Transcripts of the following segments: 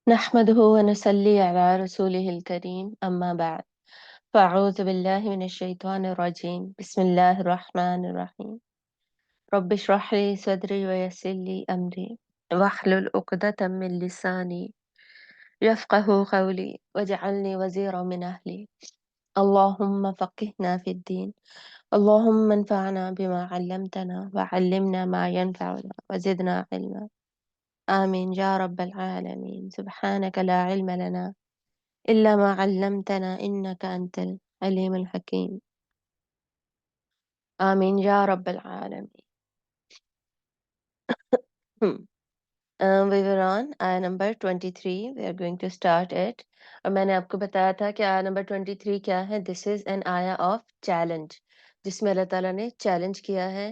نحمده ونصلي على رسوله الكريم أما بعد فأعوذ بالله من الشيطان الرجيم بسم الله الرحمن الرحيم رب اشرح لي صدري ويسر لي أمري واحلل عقدة من لساني يفقه قولي واجعلني وزيرا من أهلي اللهم فقهنا في الدين اللهم انفعنا بما علمتنا وعلمنا ما ينفعنا وزدنا علما آمين يا رب العالمين سبحانك لا علم لنا إلا ما علمتنا إنك أنت العليم الحكيم آمين يا رب العالمين. We were on ayah number 23. We are going to start it. और मैंने आपको बताया था कि ayah number 23 क्या है. This is an ayah of challenge, जिसमें अल्लाह ताला ने challenge किया है.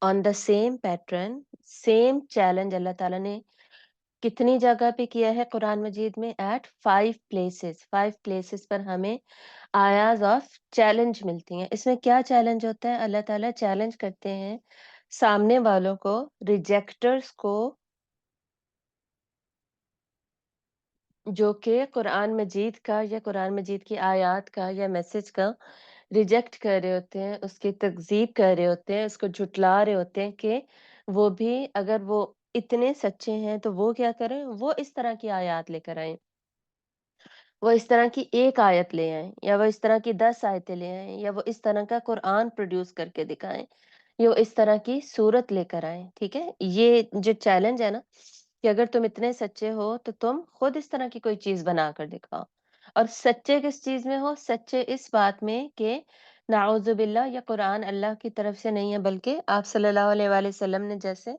On the same pattern, same challenge अल्लाह ताला ने कितनी जगह पे किया है कुरान मजीद में? At 5 places पर हमें आयाज ऑफ चैलेंज मिलती हैं. इसमें क्या चैलेंज होता है? अल्लाह ताला चैलेंज करते हैं सामने वालों को, रिजेक्टर्स को, जो कि कुरान मजीद का या कुरान मजीद की आयत का या मैसेज का रिजेक्ट कर रहे होते हैं, उसकी तकज़ीब कर रहे होते हैं, उसको झुटला रहे होते हैं कि वो भी अगर वो इतने सच्चे हैं तो वो क्या करें? वो इस तरह की आयत लेकर आएँ। वो इस तरह की 1 आयत ले आएँ या वो इस तरह की 10 आयतें ले आएँ या वो इस तरह का कुरान प्रोड्यूस करके दिखाएँ। ये इस तरह की सूरत लेकर आएँ, ठीक है? ये जो चैलेंज है ना, कि अगर तुम इतने सच्चे हो, तो तुम खुद इस तरह की कोई चीज़ बना कर दिखाओ। और सच्चे किस चीज़ में हो? सच्चे इस बात में कि नाउज़ुबिल्लाह ये कुरान अल्लाह की तरफ से नहीं है, बल्कि आप सल्लल्लाहु अलैहि वसल्लम ने जैसे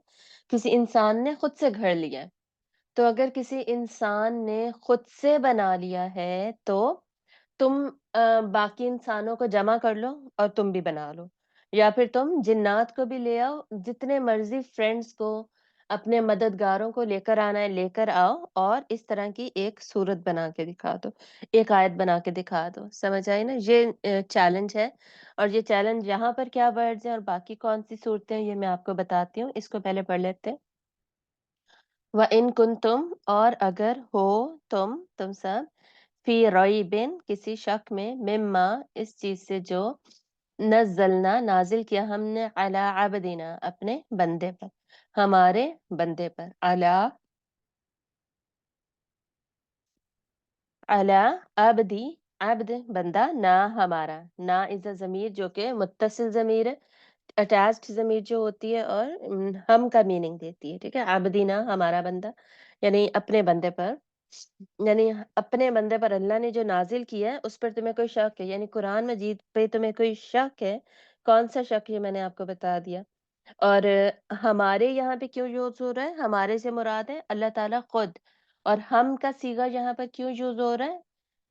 किसी इंसान ने खुद से गढ़ लिया है। तो अगर किसी इंसान ने खुद से बना लिया है, तो तुम बाकी इंसानों को जमा कर लो और तुम भी बना लो, या फिर तुम जिन्नात को भी ले आओ, जितने मर्जी फ्रेंड्स को, अपने मददगारों को लेकर आना है लेकर आओ और इस तरह की एक सूरत बना के दिखा दो, एक आयत बना के दिखा दो। समझ आई ना? ये चैलेंज है। और ये चैलेंज यहाँ पर क्या वर्ड्स हैं और बाकी कौन सी सूरतें हैं, ये मैं आपको बताती हूँ। इसको पहले पढ़ लेते हैं। व इन कुंतुम, और अगर हो तुम सब, फी रईबिन, किसी शक में, मिम्मा, इस चीज से जो, नज़लना, नाजिल किया हमने, अला अबदीना, अपने बंदे पर, हमारे बंदे पर, अला अला अबदी, अब्द बंदा, ना हमारा, ना इज अ जमीर जो कि मुत्तसिल जमीर है, अटैच्ड ज़मीर जो होती है और हम का मीनिंग देती है, ठीक है? आबदीना, हमारा बंदा, यानी अपने बंदे पर, यानी अपने बंदे पर अल्लाह ने जो नाज़िल किया है, उस पर तुम्हें कोई शक है, यानी कुरान मजीद पे तुम्हें कोई शक है, कौन-सा शक, ये मैंने आपको बता दिया। और हमारे यहाँ पे क्यों यूज़ हो रहा है? हमारे से मुराद है अल्लाह ताला खुद, और हम का सीगा यहाँ पर क्यों यूज़ हो रहा है?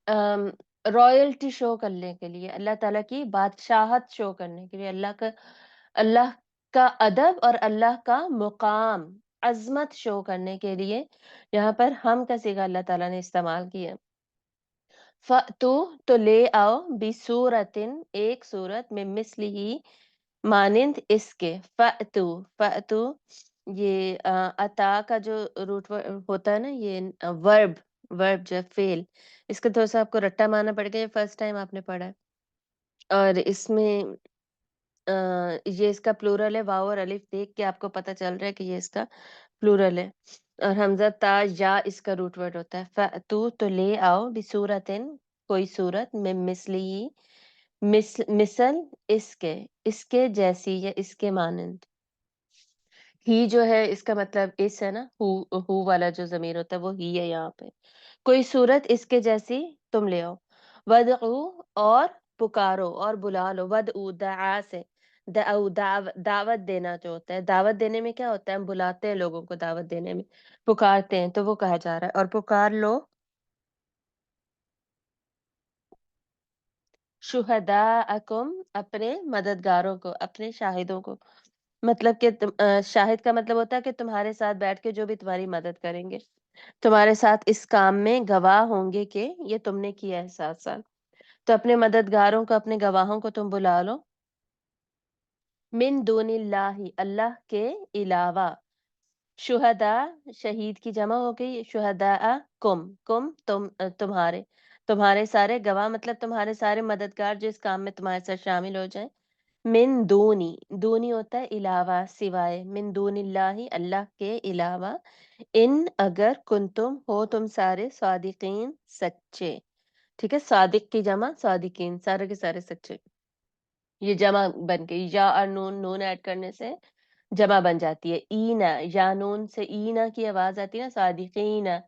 अम, रॉयल्टी शो करने के लिए, अल्लाह ताला की बादशाहत शो करने के लिए, अल्लाह का अदब और अल्लाह का मुकाम, अज़मत शो करने के लिए यहाँ पर हम का सिगा अल्लाह ताला ने इस्तेमाल किया। फ़अतू, तो ले आओ, बिसूरतिन, एक सूरत, में मिस्लिही, मानिंद इसके, फ़अतू, फ़अतू, ये अता का जो रूट होता है ना, ये वर्ब, वर्ब जो फेल, इसका थोड़ा सा आपको रट्टा मारना पड़ेगा, ये फर्स्ट टाइम आपने पढ़ा है। और इसमें ये इसका प्लूरल है, वाव और अलिफ देख के आपको पता चल रहा है कि ये इसका प्लूरल है। और हमज़ा ता या इसका रूट वर्ड होता है। फ़अतू, तो ले आओ, बिसूरतिन, कोई सूरत, में मिस्लिही, मिसल इसके, इसके जैसी या इसके मानंद। ही जो है इसका मतलब इस है ना, हु वाला जो ज़मीर होता है वो ही है यहाँ पे। कोई सूरत इसके जैसी तुम ले आओ। वदउ, और पुकारो और बुला लो। वदउ, दआ से, दअउ, दावत देना जो होता है। दावत देने में क्या होता है? हम बुलाते हैं लोगों को, दावत देने में पुकारते हैं, तो वो कहा जा रहा है। और पुकार लो शुहदाअकुम, अपने मददगारों को, अपने शाहिदों को। मतलब कि शाहिद का मतलब होता है कि तुम्हारे साथ बैठ के जो भी तुम्हारी मदद करेंगे, तुम्हारे साथ इस काम में गवाह होंगे कि ये तुमने किया है साथ-साथ। तो अपने मददगारों को, अपने गवाहों को तुम बुला लो। मिन दूनिल्लाहि, अल्लाह के अलावा, शुहदा शहीद की जमा हो गई, शुहदाअ कुम तुम्हारे, तुम्हारे सारे गवाह मतलब तुम्हारे सारे मददगार जो इस काम में तुम्हारे साथ शामिल हो जाएँ। मिन दूनी, दूनी होता है अलावा, सिवाय, मिन दूनिल्लाहि अल्लाह के अलावा, इन अगर कुंतुम हो तुम सारे सादिकीन सच्चे, ठीक है? सादिक की जमा सादिकीन, सारे के सारे सच्चे। ये जमा बन गई, या और नून, नून ऐड करने से जमा बन जाती है। ईना, या नून से ईना की आवाज़ आती है ना, सादिकीना,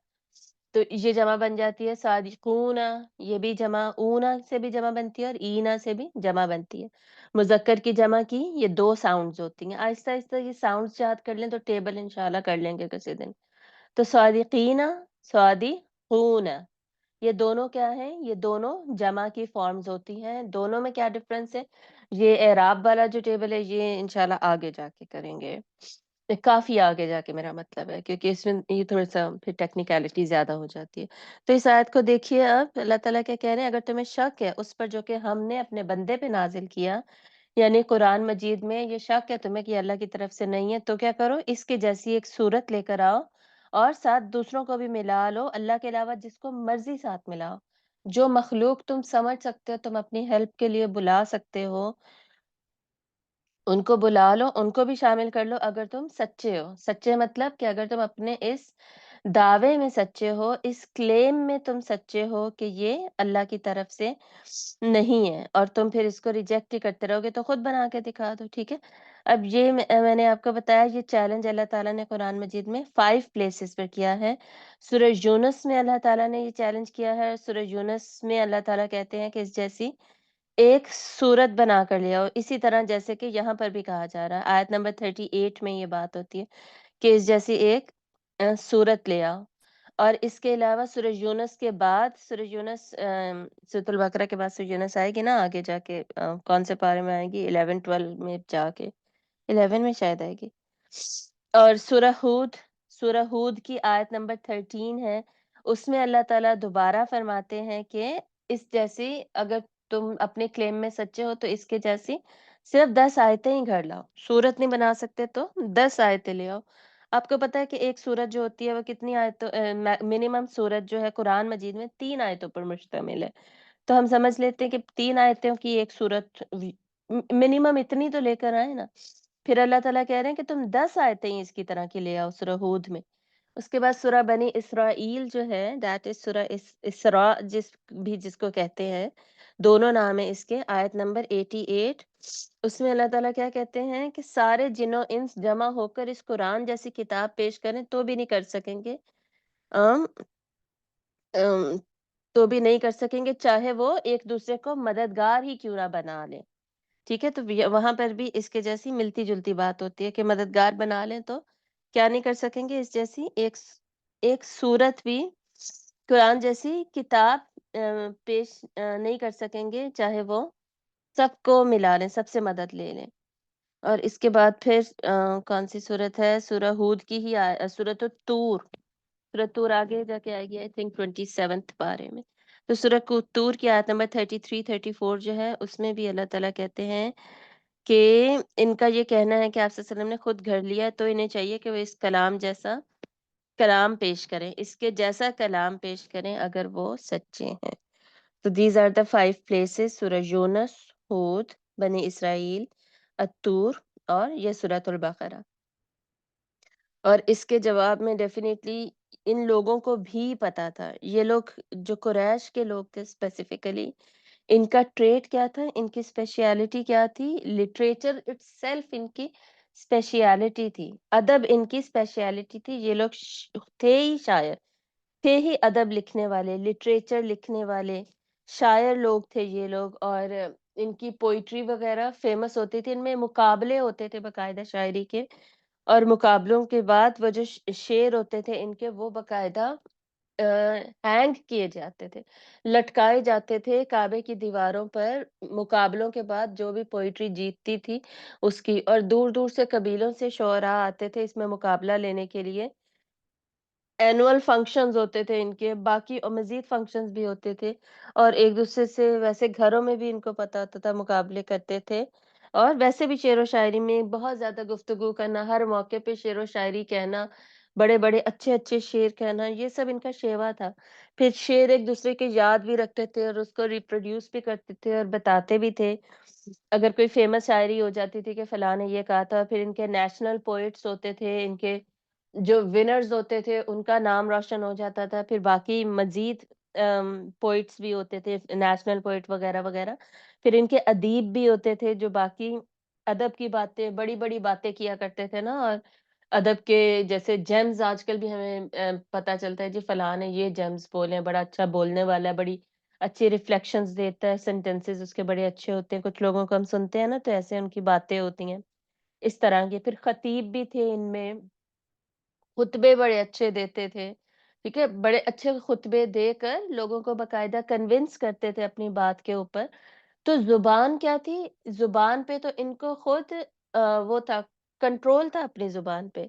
तो ये जमा बन जाती है। सादिकूना, ये भी जमा, ऊना से भी जमा बनती है और ईना से भी जमा बनती है। मुज़क्कर की जमा की ये 2 साउंड्स होती हैं। आहिस्ता-आहिस्ता ये साउंड्स याद कर लें तो टेबल इंशाअल्लाह कर लेंगे किसी दिन। तो सादिकीना, सादिकूना, ये दोनों क्या हैं? ये दोनों जमा की फ़ॉर्म्स होती हैं। दोनों में क्या डिफ़रेंस है? ये एराब वाला जो टेबल है, ये इंशाअल्लाह आगे जाके करेंगे। काफ़ी आगे जाके मेरा मतलब है, क्योंकि इसमें ये थोड़ा-सा फिर टेक्निकैलिटी ज़्यादा हो जाती है। तो इस आयत को देखिए अब, अल्लाह ताला क्या कह रहे हैं, अगर तुम्हें शक है उस पर जो कि हमने अपने बंदे पे नाज़िल किया, यानी कुरान मजीद में ये शक है तुम्हें कि अल्लाह की तरफ से नहीं है, तो क्या करो, इसके जैसी एक सूरत लेकर आओ और साथ दूसरों को भी मिला लो, अल्लाह के अलावा जिसको मर्ज़ी साथ मिलाओ। जो मख़लूक तुम समझ सकते हो, तुम अपनी हेल्प के लिए बुला सकते हो, उनको बुला लो, उनको भी शामिल कर लो अगर तुम सच्चे हो। सच्चे मतलब कि अगर तुम अपने इस दावे में सच्चे हो, इस क्लेम में तुम सच्चे हो कि ये अल्लाह की तरफ से नहीं है और तुम फिर इसको रिजेक्ट ही करते रहोगे, तो खुद बना के दिखा दो, ठीक है? अब ये मैंने आपको बताया, ये चैलेंज अल्लाह ताला ने कुरान मजीद में 5 प्लेसेस पर किया है। सूरह यूनुस में अल्लाह ताला ने ये चैलेंज किया है। सूरह यूनुस में अल्लाह ताला कहते हैं कि इस जैसी एक सूरत बनाकर ले आओ, इसी तरह जैसे कि यहाँ पर भी कहा जा रहा है, आयत नंबर 38 में ये बात होती है कि इस जैसी एक सूरत ले आओ। और इसके अलावा सूरह यूनुस के बाद, सूरह यूनुस सूरह बकरा के बाद सूरह यूनुस आएगी ना आगे जाके, कौन से पारे में आएगी, 11-12 में जाके, 11 में शायद आएगी। और सूरह हूद की आयत नंबर 13 है, उसमें अल्लाह ताला दोबारा फरमाते हैं कि इस जैसी, अगर तुम अपने क्लेम में सच्चे हो तो इसके जैसी सिर्फ 10 आयतें ही घर लाओ। सूरत नहीं बना सकते तो 10 आयतें ले आओ। आपको पता है कि एक सूरत जो होती है वो कितनी आयतों मिनिमम सूरत जो है कुरान मजीद में 3 आयतों पर मुश्तमिल है। तो हम समझ लेते हैं कि 3 आयतों की एक सूरत मिनिमम इतनी तो लेकर आए ना। फिर अल्लाह ताला कह रहे हैं कि तुम 10 आयतें ही इसकी तरह की ले आओ सूरह हूद में। उसके बाद सूरह बनी इसराइल जो है, दैट इज़ सूरह इसरा, जिसको कहते हैं, दोनों नाम है इसके, आयत नंबर 88, उसमें अल्लाह ताला क्या कहते हैं कि सारे जिन्नो इंस जमा होकर इस कुरान जैसी किताब पेश करें तो भी नहीं कर सकेंगे। अम अम, तो भी नहीं कर सकेंगे, चाहे वो एक-दूसरे को मददगार ही क्यों ना बना लें। ठीक है? तो वहाँ पर भी इसके जैसी मिलती-जुलती बात होती है कि मददगार बना लें तो क्या नहीं कर सकेंगे, इस जैसी एक सूरत भी कुरान जैसी किताब पेश नहीं कर सकेंगे, चाहे वो सबको मिला लें, सबसे मदद ले लें। और इसके बाद फिर कौन-सी सूरत है? सूरह हूद की ही सूरत तूर। सूरह तूर आगे जाके आएगी, आई थिंक 27th पारे में। तो सूरह तूर की आयत नंबर 33-34 जो है, उसमें भी अल्लाह ताला कहते हैं कि इनका ये कहना है कि आप सल्लल्लाहु अलैहि वसल्लम ने खुद घर लिया है, तो इन्हें चाहिए कि वो इस कलाम जैसा कलाम पेश करें, इसके जैसा कलाम पेश करें अगर वो सच्चे हैं। तो दीज़ आर द 5 प्लेसेस, सूरह यूनुस, हूद, बनी इसराइल, अत-तूर और ये सूरतुल बक़रा। और इसके जवाब में डेफ़िनेटली इन लोगों को भी पता था। ये लोग जो कुरैश के लोग थे स्पेसिफ़िकली, इनका ट्रेट क्या था? इनकी स्पेशलिटी क्या थी? लिटरेचर इटसेल्फ इनकी स्पेशलिटी थी। अदब इनकी स्पेशलिटी थी। ये लोग थे ही शायर, थे ही अदब लिखने वाले, लिटरेचर लिखने वाले, शायर लोग थे ये लोग। और इनकी पोएट्री वग़ैरह फ़ेमस होती थी। इनमें मुकाबले होते थे बाकायदा शायरी के। और मुकाबलों के बाद वो जो शेर होते थे इनके, वो बाकायदा अ, हैंग किए जाते थे, लटकाए जाते थे काबे की दीवारों पर। मुकाबलों के बाद जो भी पोएट्री जीतती थी उसकी, और दूर-दूर से कबीलों से शुअरा आते थे इसमें मुकाबला लेने के लिए। एनुअल फंक्शंस होते थे इनके, बाकी और मज़ीद फंक्शंस भी होते थे। और एक-दूसरे से वैसे घरों में भी इनको पता होता था, मुकाबले करते थे। اور ویسے بھی شعر و شاعری میں بہت زیادہ گفتگو کرنا، ہر موقع پہ شعر و شاعری کہنا، بڑے-بڑے اچھے-اچھے شعر کہنا، یہ سب ان کا شیوا تھا۔ پھر شعر ایک-دوسرے کی یاد بھی رکھتے تھے اور اس کو ریپروڈیوس بھی کرتے تھے اور بتاتے بھی تھے۔ اگر کوئی فیمس شاعری ہو جاتی تھی کہ فلاں نے یہ کہا تھا، پھر ان کے نیشنل پوئٹس ہوتے تھے، ان کے جو ونرز ہوتے تھے ان کا نام روشن ہو جاتا تھا، پھر باقی مزید پوئٹس بھی ہوتے تھے، نیشنل پوئٹ وغیرہ وغیرہ، پھر ان کے ادیب بھی ہوتے تھے جو باقی ادب کی باتیں، بڑی بڑی باتیں کیا کرتے تھے نا، اور ادب کے جیسے جیمز آج کل بھی ہمیں پتہ چلتا ہے جی فلاں نے یہ جیمز بولے ہیں، بڑا اچھا بولنے والا ہے، بڑی اچھی ریفلیکشنز دیتا ہے، سینٹینسز اس کے بڑے اچھے ہوتے ہیں، کچھ لوگوں کو ہم سنتے ہیں نا تو ایسے ان کی باتیں ہوتی ہیں اس طرح کی۔ پھر خطیب بھی تھے ان میں، خطبے بڑے اچھے دیتے تھے، ٹھیک ہے؟ بڑے اچھے خطبے دے کر لوگوں کو باقاعدہ کنونس کرتے تھے اپنی بات کے اوپر۔ تو زبان کیا تھی؟ زبان پہ تو ان کو خود وہ تھا، کنٹرول تھا اپنی زبان پہ۔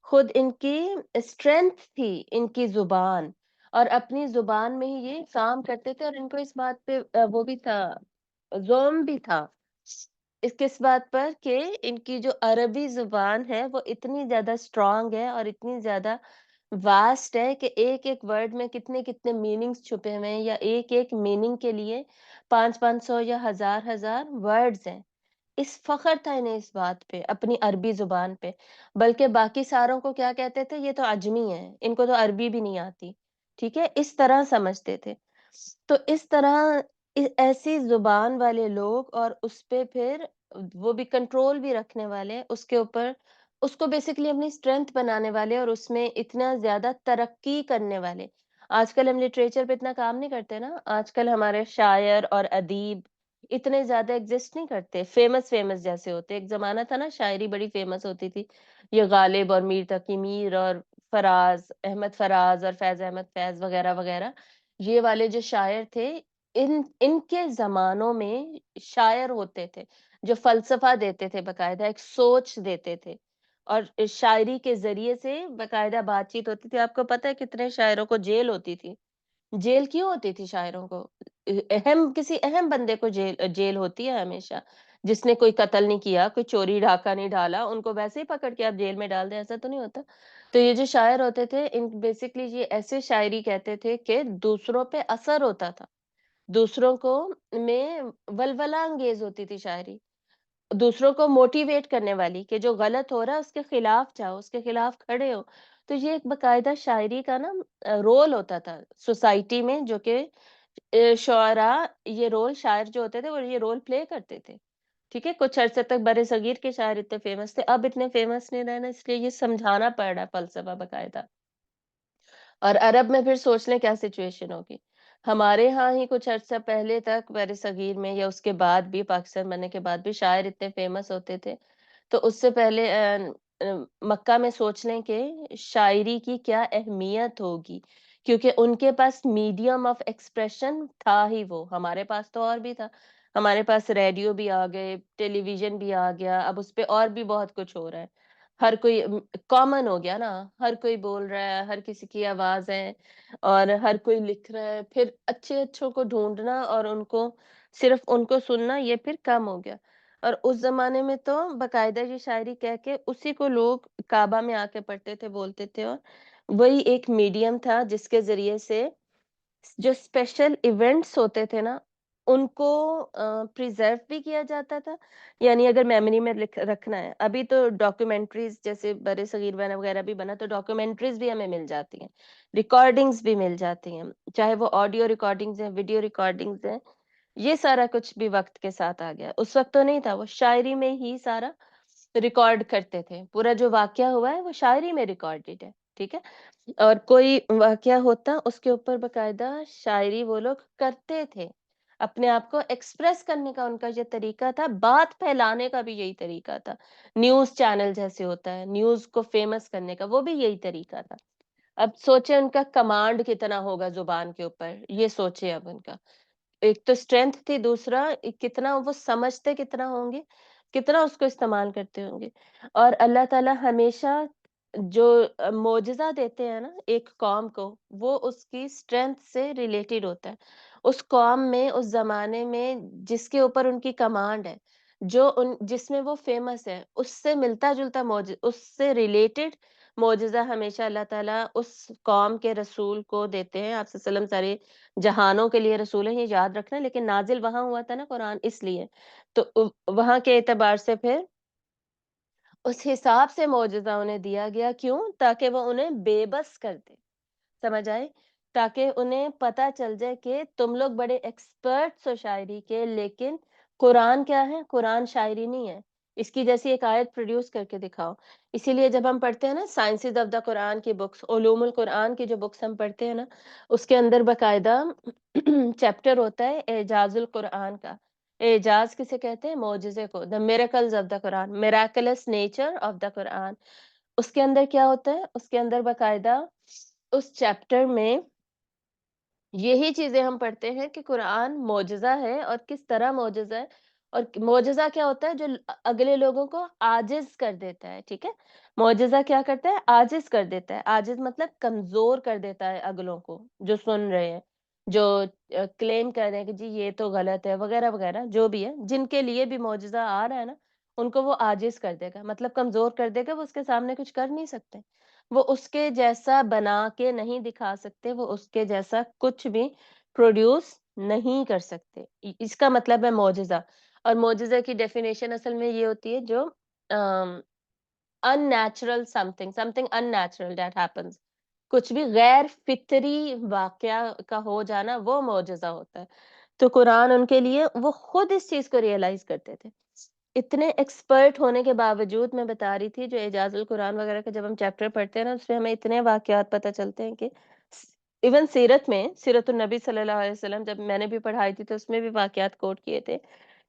خود ان کی اسٹرینتھ تھی ان کی زبان، اور اپنی زبان میں ہی یہ کام کرتے تھے، اور ان کو اس بات پہ وہ بھی تھا، زوم بھی تھا اس کس بات پر کہ ان کی جو عربی زبان ہے وہ اتنی زیادہ اسٹرانگ ہے اور اتنی زیادہ واسٹ ہے کہ ایک ایک ورڈ میں کتنے کتنے میننگز چھپے ہوئے ہیں، یا ایک ایک میننگ کے لیے 500 یا ہزار ہزار ورڈز ہیں۔ اس فخر تھا انہیں اس بات پہ، اپنی عربی زبان پہ، بلکہ باقی ساروں کو کیا کہتے تھے، یہ تو عجمی ہیں، ان کو تو عربی بھی نہیں آتی، ٹھیک ہے؟ اس طرح سمجھتے تھے۔ تو اس طرح ایسی زبان والے لوگ، اور اس پہ پھر وہ بھی کنٹرول بھی رکھنے والے، اس کے اوپر اس کو بیسیکلی اپنی اسٹرینتھ بنانے والے، اور اس میں اتنا زیادہ ترقی کرنے والے۔ آج کل ہم لٹریچر پہ اتنا کام نہیں کرتے نا، آج کل ہمارے شاعر اور ادیب اتنے زیادہ ایگزسٹ نہیں کرتے، فیمس فیمس جیسے ہوتے۔ ایک زمانہ تھا نا شاعری بڑی فیمس ہوتی تھی، یہ غالب اور میر تقی میر اور فراز احمد فراز اور فیض احمد فیض وغیرہ وغیرہ، یہ والے جو شاعر تھے، ان کے زمانوں میں شاعر ہوتے تھے جو فلسفہ دیتے تھے، باقاعدہ ایک سوچ دیتے تھے، اور شاعری کے ذریعے سے باقاعدہ بات چیت ہوتی تھی۔ آپ کو پتہ ہے کتنے شاعروں کو جیل ہوتی تھی؟ جیل کیوں ہوتی تھی شاعروں کو؟ کسی اہم بندے کو جیل جیل ہوتی ہے ہمیشہ، جس نے کوئی قتل نہیں کیا، کوئی چوری ڈھاکہ نہیں ڈالا، ان کو ویسے ہی پکڑ کے آپ جیل میں ڈال دیں، ایسا تو نہیں ہوتا۔ تو یہ جو شاعر ہوتے تھے، ان بیسیکلی یہ ایسے شاعری کہتے تھے کہ دوسروں پہ اثر ہوتا تھا، دوسروں کو میں ولولہ انگیز ہوتی تھی شاعری، دوسروں کو موٹیویٹ کرنے والی، کہ جو غلط ہو رہا ہے اس کے خلاف جاؤ، اس کے خلاف کھڑے ہو۔ تو یہ ایک باقاعدہ شاعری کا نا رول ہوتا تھا سوسائٹی میں، جو کہ شعراء یہ رول، شاعر جو ہوتے تھے وہ یہ رول پلے کرتے تھے، ٹھیک ہے؟ کچھ عرصے تک برِ صغیر کے شاعر اتنے فیمس تھے، اب اتنے فیمس نہیں رہے نا، اس لیے یہ سمجھانا پڑ رہا ہے فلسفہ باقاعدہ۔ اور عرب میں پھر سوچ لیں کیا سچویشن ہوگی۔ ہمارے ہاں ہی کچھ عرصہ پہلے تک بر صغیر میں، یا اس کے بعد بھی، پاکستان بننے کے بعد بھی شاعر اتنے فیمس ہوتے تھے، تو اس سے پہلے مکہ میں سوچ لیں کہ شاعری کی کیا اہمیت ہوگی، کیونکہ ان کے پاس میڈیم آف ایکسپریشن تھا ہی وہ، ہمارے پاس تو اور بھی تھا، ہمارے پاس ریڈیو بھی آ گئے، ٹیلی ویژن بھی آ گیا، اب اس پہ اور بھی بہت کچھ ہو رہا ہے، ہر کوئی کامن ہو گیا نا، ہر کوئی بول رہا ہے، ہر کسی کی آواز ہے، اور ہر کوئی لکھ رہا ہے، پھر اچھے اچھوں کو ڈھونڈنا اور ان کو صرف ان کو سننا یہ پھر کم ہو گیا۔ اور اس زمانے میں تو باقاعدہ یہ شاعری کہہ کے اسی کو لوگ کعبہ میں آ کے پڑھتے تھے، بولتے تھے، اور وہی ایک میڈیم تھا جس کے ذریعے سے جو اسپیشل ایونٹس ہوتے تھے نا، ان کو پریزرو بھی کیا جاتا تھا، یعنی اگر میموری میں رکھنا ہے، ابھی تو ڈاکیومنٹریز جیسے برِ صغیر وغیرہ بھی بنا تو ڈاکیومنٹریز بھی ہمیں مل جاتی ہیں، ریکارڈنگز بھی مل جاتی ہیں، چاہے وہ آڈیو ریکارڈنگز ہیں، ویڈیو ریکارڈنگز ہیں، یہ سارا کچھ بھی وقت کے ساتھ آ گیا، اس وقت تو نہیں تھا، وہ شاعری میں ہی سارا ریکارڈ کرتے تھے، پورا جو واقعہ ہوا ہے وہ شاعری میں ریکارڈڈ ہے، ٹھیک ہے؟ اور کوئی واقعہ ہوتا اس کے اوپر باقاعدہ شاعری وہ لوگ کرتے تھے، اپنے آپ کو ایکسپریس کرنے کا ان کا یہ طریقہ تھا، بات پھیلانے کا بھی یہی طریقہ تھا، نیوز چینل جیسے ہوتا ہے، نیوز کو فیمس کرنے کا وہ بھی یہی طریقہ تھا۔ اب سوچیں ان کا کمانڈ کتنا ہوگا زبان کے اوپر، یہ سوچیں اب ان کا ایک تو اسٹرینتھ تھی، دوسرا کتنا وہ سمجھتے کتنا ہوں گے، کتنا اس کو استعمال کرتے ہوں گے۔ اور اللہ تعالیٰ ہمیشہ جو معجزہ دیتے ہیں نا ایک قوم کو، وہ اس کی اسٹرینتھ سے ریلیٹڈ ہوتا ہے، اس قوم میں، اس زمانے میں جس کے اوپر ان کی کمانڈ ہے، जो उन जिसमें वो फ़ेमस है, उससे मिलता-जुलता उससे रिलेटेड मौजज़ा हमेशा अल्लाह ताला उस कौम के रसूल को देते हैं। आप सल्लल्लाहु अलैहि वसल्लम सारे जहानों के लिए रसूल हैं, ये याद रखना, लेकिन नाज़िल वहाँ हुआ था ना कुरान इसलिए। तो वहाँ के एतबार से फिर उस हिसाब से मौजज़ा उन्हें दिया गया, क्यों? ताकि वो उन्हें बेबस कर दे। समझ आए? ताकि उन्हें पता चल जाए कि तुम लोग बड़े एक्सपर्ट्स हो शायरी के, लेकिन कुरान क्या है? कुरान शायरी नहीं है। इसकी जैसी एक आयत प्रोड्यूस करके दिखाओ। इसीलिए जब हम पढ़ते हैं ना साइंसेज़ ऑफ द कुरान की बुक्स, उलूमुल कुरान की जो बुक्स हम पढ़ते हैं ना, उसके अंदर बाकायदा चैप्टर होता है एजाज़ुल कुरान का। एजाज़ किसे कहते हैं? मोज़िज़े को। The miracles of the Quran, miraculous nature of the Quran. उसके अंदर क्या होता है? उसके अंदर बाकायदा उस चैप्टर में यही चीज़ें हम पढ़ते हैं कि कुरान मौजज़ा है और किस तरह मौजज़ा है, और मौजज़ा क्या होता है जो अगले लोगों को आजिज़ कर देता है, ठीक है? मौजज़ा क्या करता है? आजिज़ कर देता है। आजिज़ मतलब कमज़ोर कर देता है अगलों को, जो सुन रहे हैं, जो क्लेम कर रहे हैं कि जी ये तो गलत है वग़ैरह-वग़ैरह जो भी है, जिनके लिए भी मौजज़ा आ रहा है ना, उनको वो आजिज़ कर देगा, मतलब कमज़ोर कर देगा, वो उसके सामने कुछ कर नहीं सकते। वो उसके जैसा बना के नहीं दिखा सकते, वो उसके जैसा कुछ भी प्रोड्यूस नहीं कर सकते। इसका मतलब है मौजज़ा। और मौजज़ा की डेफिनिशन असल में ये होती है जो um, unnatural something, something unnatural that happens. कुछ भी गैर फितरी वाक़या का हो जाना वो मौजज़ा होता है। तो कुरान उनके लिए वो खुद इस चीज़ को रियलाइज़ करते थे। इतने एक्सपर्ट होने के बावजूद मैं बता रही थी जो एजाज़ुल कुरान वगैरह का जब हम चैप्टर पढ़ते हैं ना, उसमें हमें इतने वाक़यात पता चलते हैं कि इवन सीरत में सीरतुन नबी सल्लल्लाहु अलैहि वसल्लम जब मैंने भी पढ़ाई थी तो उसमें भी वाक़यात कोट किए थे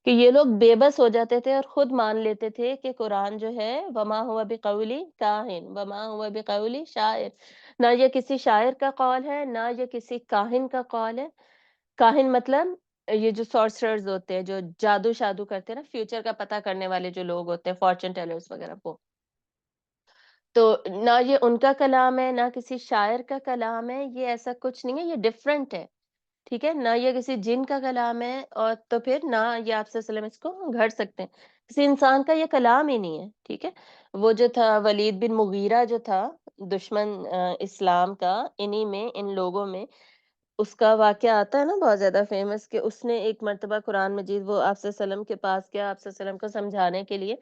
कि ये लोग बेबस हो जाते थे और खुद मान लेते थे कि कुरान जो है वमा हुआ बिक़ौली काहिन वमा हुआ बिक़ौली शायर, ना ये किसी शायर का कौल है, ना ये किसी काहिन का कौल है। काहिन मतलब ये जो सॉर्सरर्स होते हैं, जो जादू-शादू करते हैं ना, फ्यूचर का पता करने वाले जो लोग होते हैं, फॉर्च्यून टेलर्स वगैरह वो। तो ना ये उनका कलाम है, ना किसी शायर का कलाम है, ये ऐसा कुछ नहीं है, ये डिफरेंट है, ठीक है? ना ये किसी जिन का कलाम है, और तो फिर ना ये आप सल्लल्लाहु अलैहि वसल्लम इसको गढ़ सकते हैं। किसी इंसान का ये कलाम ही नहीं है, ठीक है? वो जो था वलीद बिन मुगीरा जो था, दुश्मन इस्लाम का, इन्हीं में, इन लोगों में उसका वाक़या आता है ना बहुत ज़्यादा फ़ेमस, कि उसने एक मर्तबा कुरान मजीद वो आप सल्लल्लाहु अलैहि वसल्लम के पास गया, आप सल्लल्लाहु अलैहि वसल्लम को समझाने के लिए,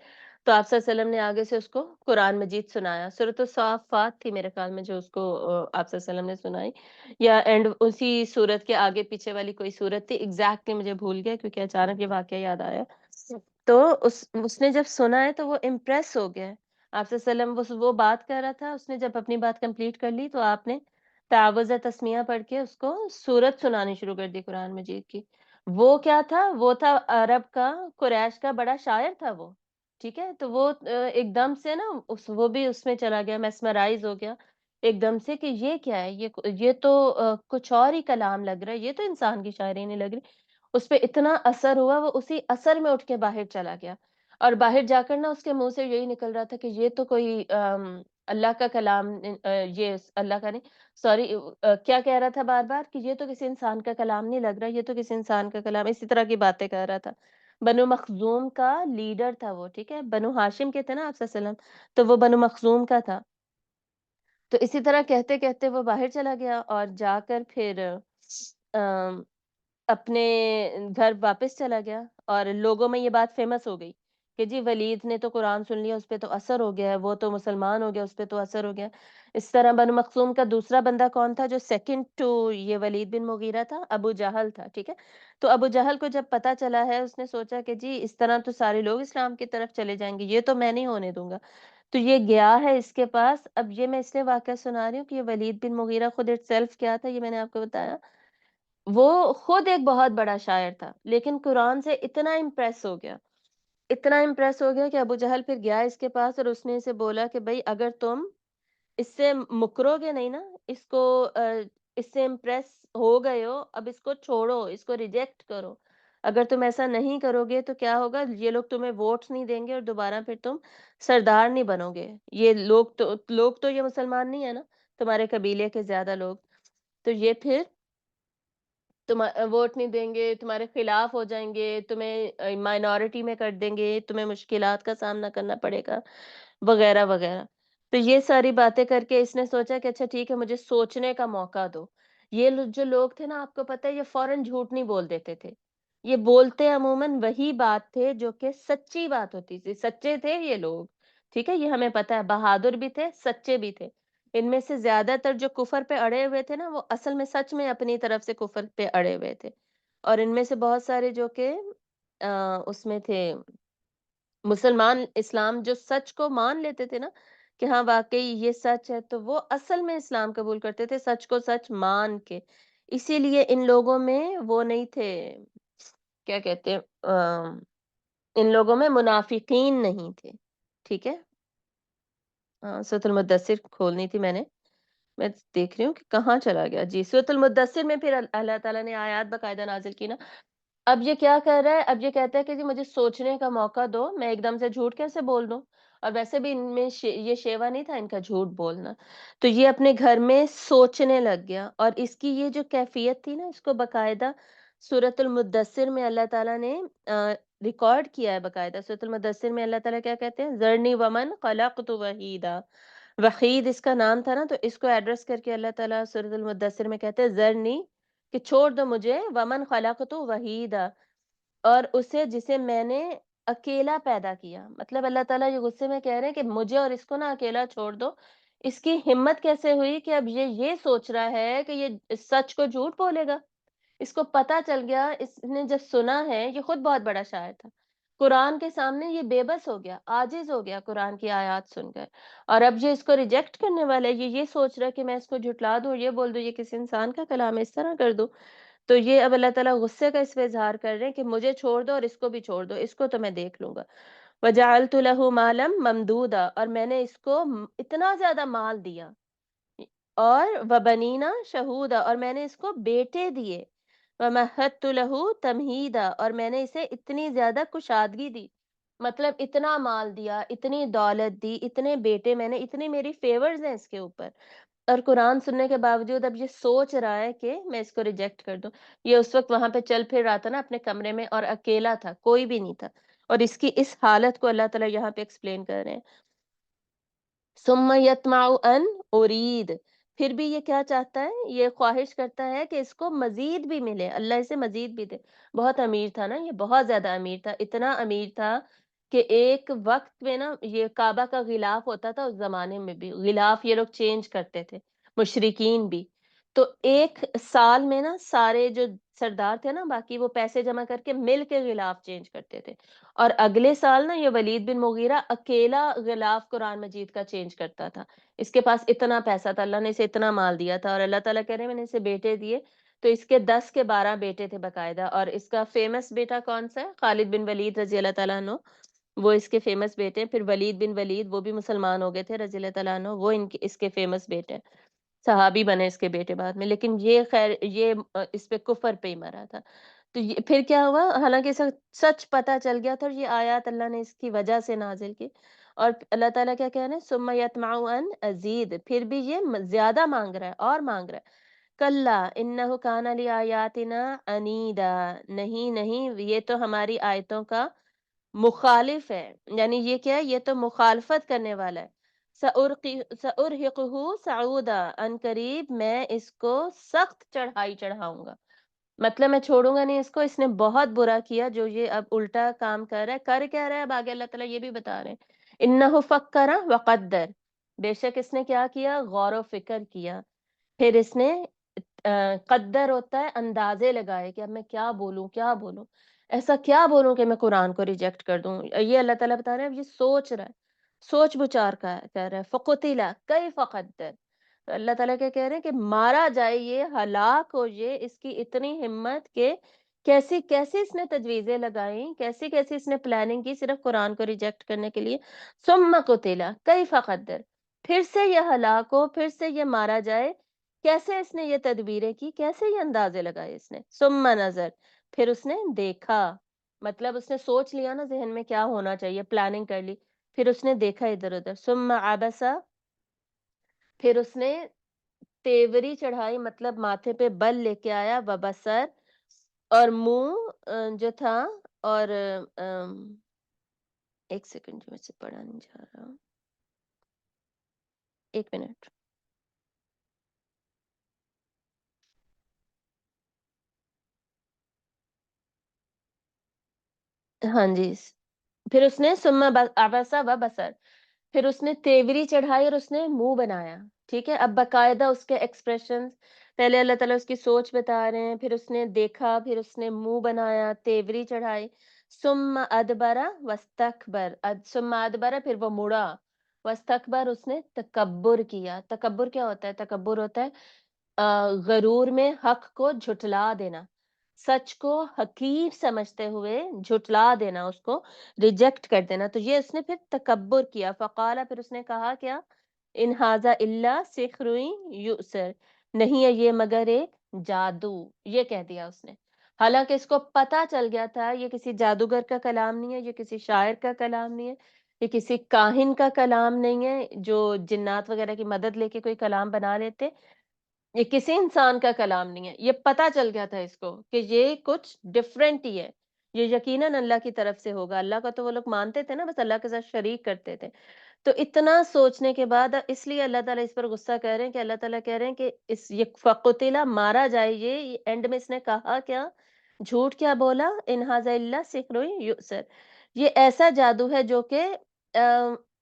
तो आप सल्लल्लाहु अलैहि वसल्लम ने आगे से उसको कुरान मजीद सुनाया। सूरत साफ़ात थी मेरे ख़्याल में जो उसको आप सल्लल्लाहु अलैहि वसल्लम ने सुनाई, या एंड उसी सूरत के आगे-पीछे वाली कोई सूरत थी, एग्ज़ैक्टली मुझे भूल गया क्योंकि अचानक ये वाक़या याद आया। तो उसने जब सुना है तो वो इम्प्रेस हो गया है। आप सल्लल्लाहु अलैहि वसल्लम वो बात कर रहा था, उसने जब अपनी बात कंप्लीट कर ली तो आपने तावुज़ तस्मिया पढ़ के उसको सूरत सुनानी शुरू कर दी कुरान मजीद की। वो क्या था? वो था अरब का, कुरैश का बड़ा शायर था वो, ठीक है? तो वो एकदम से ना वो भी उसमें चला गया, मेस्मराइज़ हो गया एकदम से कि ये क्या है? ये तो कुछ और ही कलाम लग रहा है, ये तो इंसान की शायरी नहीं लग रही। उसपे इतना असर हुआ, वो उसी असर में उठ के बाहर चला गया, और बाहर जाकर ना उसके मुँह से यही निकल रहा था कि ये तो कोई अल्लाह का कलाम ये अल्लाह का नहीं, सॉरी, क्या कह रहा था बार-बार कि ये तो किसी इंसान का कलाम नहीं लग रहा, ये तो किसी इंसान का कलाम, इसी तरह की बातें कर रहा था। बनु मखज़ूम का लीडर था वो, ठीक है? बनु हाशिम के थे ना आप सल्लल्लाहु अलैहि वसल्लम, तो वो बनु मखज़ूम का था। तो इसी तरह कहते-कहते वो बाहर चला गया और जाकर फिर अ अपने घर वापस चला गया, और लोगों में ये बात फ़ेमस हो गई कि जी वलीद ने तो कुरान सुन लिया, उस पे तो असर हो गया है, वो तो मुसलमान हो गया, उस पे तो असर हो गया। इस तरह बनु मखज़ूम का दूसरा बंदा कौन था जो सेकंड टू ये वलीद बिन मुगीरा था? अबू जहल था, ठीक है? तो अबू जहल को जब पता चला है, उसने सोचा कि जी इस तरह तो सारे लोग इस्लाम की तरफ चले जाएँगे, ये तो मैं नहीं होने दूँगा। तो ये गया है इसके पास, अब ये मैं इसलिए वाक़या सुना रही हूँ कि ये वलीद बिन मुगीरा खुद इटसेल्फ क्या था, ये मैंने आपको बताया। वो खुद एक बहुत बड़ा शायर था, लेकिन कुरान से इतना इम्प्रेस हो गया कि अबू जहल फिर गया इसके पास और उसने इसे बोला कि भई अगर तुम इससे मुकरोगे नहीं ना, इससे इम्प्रेस हो गए हो, अब इसको छोड़ो, इसको रिजेक्ट करो। अगर तुम ऐसा नहीं करोगे तो क्या होगा, ये लोग तुम्हें वोट्स नहीं देंगे और दोबारा फिर तुम सरदार नहीं बनोगे। ये लोग तो ये मुसलमान नहीं है ना, तुम्हारे कबीले के ज़्यादा लोग। तो ये फिर वोट नहीं देंगे, तुम्हारे खिलाफ हो जाएँगे, तुम्हें माइनॉरिटी में कर देंगे, तुम्हें मुश्किलात का सामना करना पड़ेगा, वगैरह-वगैरह। तो ये सारी बातें करके इसने सोचा कि अच्छा ठीक है, मुझे सोचने का मौका दो। ये जो लोग थे ना, आपको पता है ये फ़ौरन झूठ नहीं बोल देते थे। ये बोलते अमूमन वही बात थे जो कि सच्ची बात होती थी, सच्चे थे ये लोग, ठीक है? ये हमें पता है, बहादुर भी थे, सच्चे भी थे। इनमें से ज़्यादातर जो कुफ़र पे अड़े हुए थे ना, वो असल में सच में अपनी तरफ से कुफ़र पे अड़े हुए थे। और इनमें से बहुत सारे जो कि उसमें थे मुसलमान, इस्लाम जो सच को मान लेते थे ना, कि हाँ, वाक़ई ये सच है, तो वो असल में इस्लाम कबूल करते थे, सच को सच मान के। इसीलिए इन लोगों में वो नहीं थे, क्या कहते हैं, इन लोगों में मुनाफ़िकीन नहीं थे। ठीक है? सूरत मुद्दस्सिर खोलनी थी मैंने। मैं देख रही हूँ कि कहाँ चला गया। जी, सूरतुल मुद्दस्सिर में फिर अल्लाह ताला ने आयत बाकायदा नाज़िल की ना। अब ये क्या कर रहा है, अब ये कहता है कि जी मुझे सोचने का मौका दो, मैं एकदम से झूठ कैसे बोल दूँ? और वैसे भी इनमें ये शेवा नहीं था इनका झूठ बोलना। तो ये अपने घर में सोचने लग गया, और इसकी ये जो कैफ़ियत थी ना, इसको बाकायदा सूरतुल मुद्दस्सिर में अल्लाह ताला ने रिकॉर्ड किया है बाकायदा। सूरतुल मुद्दस्सिर में अल्लाह ताला क्या कहते हैं? ज़रनी वमन खलक़्तु वहीदा। वहीद इसका नाम था ना, तो इसको एड्रेस करके अल्लाह ताला सूरतुल मुद्दस्सिर में कहते हैं ज़रनी, कि छोड़ दो मुझे, वमन खलक़्तु वहीदा, और उसे जिसे मैंने अकेला पैदा किया। मतलब अल्लाह ताला ये गुस्से में कह रहे हैं कि मुझे और इसको ना अकेला छोड़ दो। इसकी हिम्मत कैसे हुई कि अब ये सोच रहा है कि ये सच को झूठ बोलेगा। इसको पता चल गया, इसने जब सुना है, ये खुद बहुत बड़ा शायर था। कुरान के सामने ये बेबस हो गया, आजिज़ हो गया कुरान की आयत सुनकर। और अब ये इसको रिजेक्ट करने वाला है, ये सोच रहा है कि मैं इसको झुठला दूँ और ये बोल दूँ ये किसी इंसान का कलाम है, इस तरह कर दूँ। तो ये अब अल्लाह ताला गुस्से का इस पे इज़हार कर रहे हैं कि मुझे छोड़ दो और इसको भी छोड़ दो, इसको तो मैं देख लूँगा। वजअलतु लहू मालम ममदूदा, और मैंने इसको इतना ज़्यादा माल दिया, और वबनीना शहूदा, और मैंने इसको बेटे दिए। वमहदतु लहू तमहीदा, और मैंने इसे इतनी ज़्यादा कुशादगी दी। मतलब इतना माल दिया, इतनी दौलत दी, इतने बेटे मैंने, इतनी मेरी फ़ेवर्स हैं इसके ऊपर। और कुरान सुनने के बावजूद अब ये सोच रहा है कि मैं इसको रिजेक्ट कर दूँ। ये उस वक़्त वहाँ पे चल फिर रहा था ना अपने कमरे में, और अकेला था, कोई भी नहीं था। और इसकी इस हालत को अल्लाह ताला यहाँ पे एक्सप्लेन कर रहे हैं। सुम्मा यत्माउ अन उरीद, फिर भी ये क्या चाहता है, ये ख्वाहिश करता है कि इसको मज़ीद भी मिले, अल्लाह इसे मज़ीद भी दे। बहुत अमीर था ना ये, बहुत ज़्यादा अमीर था, इतना अमीर था कि एक वक़्त में ना ये काबा का गिलाफ होता था उस ज़माने में भी, गिलाफ ये लोग चेंज करते थे, मुशरिकीन भी। तो 1 साल में ना सारे जो सरदार थे ना बाकी, वो पैसे जमा करके मिल के गिलाफ चेंज करते थे। और अगले साल ना ये वलीद बिन मुगीरा अकेला गिलाफ कुरान मजीद का चेंज करता था। इसके पास इतना पैसा था, अल्लाह ने इसे इतना माल दिया था, और अल्लाह ताला कह रहे हैं मैंने इसे बेटे दिए, तो इसके 10 के 12 बेटे थे बाकायदा। और इसका फेमस बेटा कौन-सा है? खालिद बिन वलीद रज़ी अल्लाह तआला अन्हु, वो इसके फेमस बेटे हैं। फिर वलीद बिन वलीद वो भी मुसलमान हो गए थे रज़ी अल्लाह तआला अन्हु, वो इनके इसके फेमस बेटे हैं। सहाबी बने इसके बेटे बाद में, लेकिन ये ख़ैर ये इस पे कुफ़र पे ही मरा था। तो ये फिर क्या हुआ, हालाँकि सच पता चल गया था, और ये आयत अल्लाह ने इसकी वजह से नाज़िल की। और अल्लाह ताला क्या कह रहे हैं, सुम्मा यतमउ अन अज़ीद, फिर भी ये ज़्यादा माँग रहा है और माँग रहा है। कल्ला इन्नहु काना लिआयातिना अनीदा, नहीं, नहीं, ये तो हमारी आयतों का मुखालिफ है, यानी ये क्या है, ये तो मुखालफत करने वाला है। सउरहिकुहु सऊदा, अनकरीब मैं इसको सख्त चढ़ाई चढ़ाऊँगा। मतलब मैं छोड़ूँगा नहीं इसको, इसने बहुत बुरा किया जो ये अब उल्टा काम कर रहा है। कर क्या रहा है, अब आगे अल्लाह ताला ये भी बता रहे हैं। इन्नहु फक्करा व कद्दर, बेशक इसने क्या किया, गौर व फ़िक्र किया। फिर इसने कद्दर होता है अंदाज़े लगाए कि अब मैं क्या बोलूँ, क्या बोलूँ? ऐसा क्या बोलूँ कि मैं कुरान को रिजेक्ट कर दूँ? ये अल्लाह ताला बता रहे हैं, अब ये सोच रहा है, सोच-विचार का कर रहा है। फ़कुतिला कैफ़ क़द्दर, तो अल्लाह ताला क्या कह रहे हैं कि मारा जाए ये, हलाक हो ये, इसकी इतनी हिम्मत कि कैसी-कैसी इसने तजवीज़ें लगाई, कैसी-कैसी इसने प्लानिंग की सिर्फ़ कुरान को रिजेक्ट करने के लिए। सुम्मा क़ुतिला कैफ़ क़द्दर, फिर से ये हलाक हो, फिर से ये मारा जाए, कैसे इसने ये तदबीरें की, कैसे ये अंदाज़े लगाए इसने। सुम्मा नज़र, फिर उसने देखा, मतलब उसने सोच लिया ना ज़हन में क्या होना चाहिए, प्लानिंग कर ली। फिर उसने देखा इधर-उधर। सुम्मा अबसा, फिर उसने तेवरी चढ़ाई मतलब माथे पे बल लेके आया, व बसर और मुँह जो था और 1 सेकंड जी मुझसे पढ़ा नहीं जा रहा। 1 मिनट। हाँ जी। फिर उसने सुम्मा अबसा व बसर, फिर उसने तेवरी चढ़ाई और उसने मुँह बनाया, ठीक है? अब बाकायदा उसके एक्सप्रेशंस पहले अल्लाह ताला उसकी सोच बता रहे हैं, फिर उसने देखा, फिर उसने मुँह बनाया, तेवरी चढ़ाई, सुम्मा अदबरा वस्तकबर, सुम्मा अदबरा फिर वो मुड़ा, वस्तकबर उसने तकब्बुर किया। तकब्बुर क्या होता है? तकब्बुर होता है गरूर में हक को झुठला देना, सच को हकीर समझते हुए झुठला देना, उसको रिजेक्ट कर देना। तो ये उसने फिर तकब्बुर किया। फ़क़ाला फिर उसने कहा क्या? इन हाज़ा इल्ला सिह्रुन युअसर, नहीं है ये मगर एक जादू, ये कह दिया उसने। हालाँकि इसको पता चल गया था ये किसी जादूगर का कलाम नहीं है, ये किसी शायर का कलाम नहीं है, ये किसी काहिन का कलाम नहीं है, जो जिन्नात वग़ैरह की मदद लेके कोई कलाम बना लेते। ये किसी इंसान का कलाम नहीं है। ये पता चल गया था इसको कि ये कुछ डिफरेंट ही है। ये यकीनन अल्लाह की तरफ से होगा। अल्लाह का तो वो लोग मानते थे ना, बस अल्लाह के साथ शरीक करते थे। तो इतना सोचने के बाद इसलिए अल्लाह ताला इस पर गुस्सा कर रहे हैं कि अल्लाह ताला कह रहे हैं कि इस ये फ़क़ुतिला मारा जाए ये एंड में इसने कहा क्या? झूठ क्या बोला? इन हाज़ा इल्ला सिह्रुन युअसर। ये ऐसा जादू है जो कि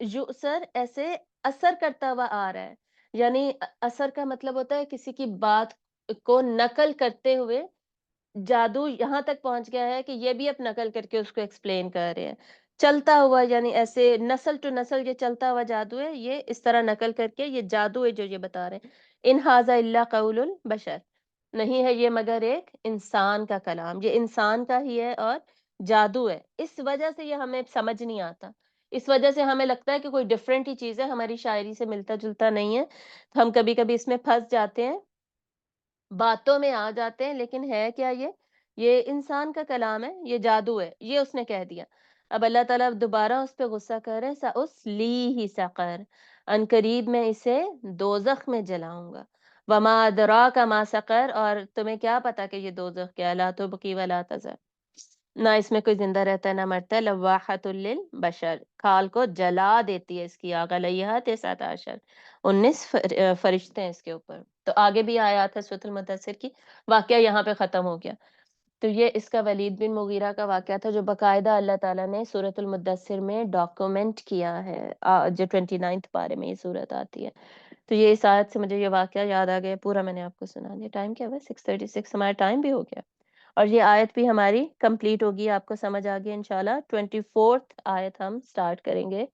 युअसर ऐसे असर करता हुआ आ रहा है। यानी असर का मतलब होता है किसी की बात को नकल करते हुए जादू यहाँ तक पहुँच गया है कि ये भी अब नकल करके उसको एक्सप्लेन कर रहे हैं। चलता हुआ यानी ऐसे नस्ल टू नस्ल ये चलता हुआ जादू है, ये इस तरह नकल करके ये जादू है जो ये बता रहे हैं। इन हाज़ा इल्ला क़ौलुल बशर, नहीं है ये मगर एक इंसान का कलाम, ये इंसान का ही है और जादू है। इस वजह से ये हमें समझ नहीं आता। इस वजह से हमें लगता है कि कोई डिफरेंट ही चीज़ है, हमारी शायरी से मिलता-जुलता नहीं है। तो हम कभी-कभी इसमें फँस जाते हैं। बातों में आ जाते हैं लेकिन है क्या ये? ये इंसान का कलाम है, ये जादू है, ये उसने कह दिया। अब अल्लाह ताला अब दोबारा उस पे गुस्सा कर रहे हैं, सउस्लीही सक़र, अनकरीब मैं इसे दोज़ख में जलाऊँगा। वमा अदराका मा सक़र, और तुम्हें क्या पता कि ये दोज़ख क्या है? ला तुबक़ी व ला तज़र, ना इसमें कोई ज़िंदा रहता है, ना मरता है। लव्वाहतुल लिल बशर, खाल को जला देती है इसकी आग, अलैहा तिसअत अशर, 19 फरिश्ते हैं इसके ऊपर। तो आगे भी आयत है सूरह मुद्दस्सिर की, वाक़या यहाँ पे ख़त्म हो गया। तो ये इसका वलीद बिन मुगीरा का वाक़या था जो बाकायदा अल्लाह ताला ने सूरह मुद्दस्सिर में डॉक्यूमेंट किया है। जो 29th पारे में ये सूरत आती है। तो ये इस आयत से मुझे ये वाक़या याद आ गया, पूरा मैंने आपको सुना दिया। टाइम क्या हुआ? 6:36, हमारा टाइम भी हो गया। और ये आयत भी हमारी कंप्लीट होगी, आपको समझ आ गई इंशाल्लाह। 24th आयत हम स्टार्ट करेंगे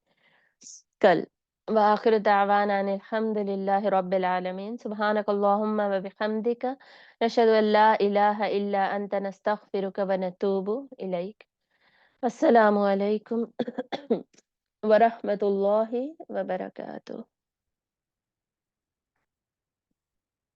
कल। व आखिर दावाना अनिल हम्दुलिल्लाहि रब्बिल आलमीन। सुब्हानकल्लाहुम्मा व बिहम्दिका नशहदु अन ला इलाहा इल्ला अंता नस्तगफिरुका व नतूबु इलैक। अस्सलामु अलैकुम व रहमतुल्लाहि व बरकातुहू।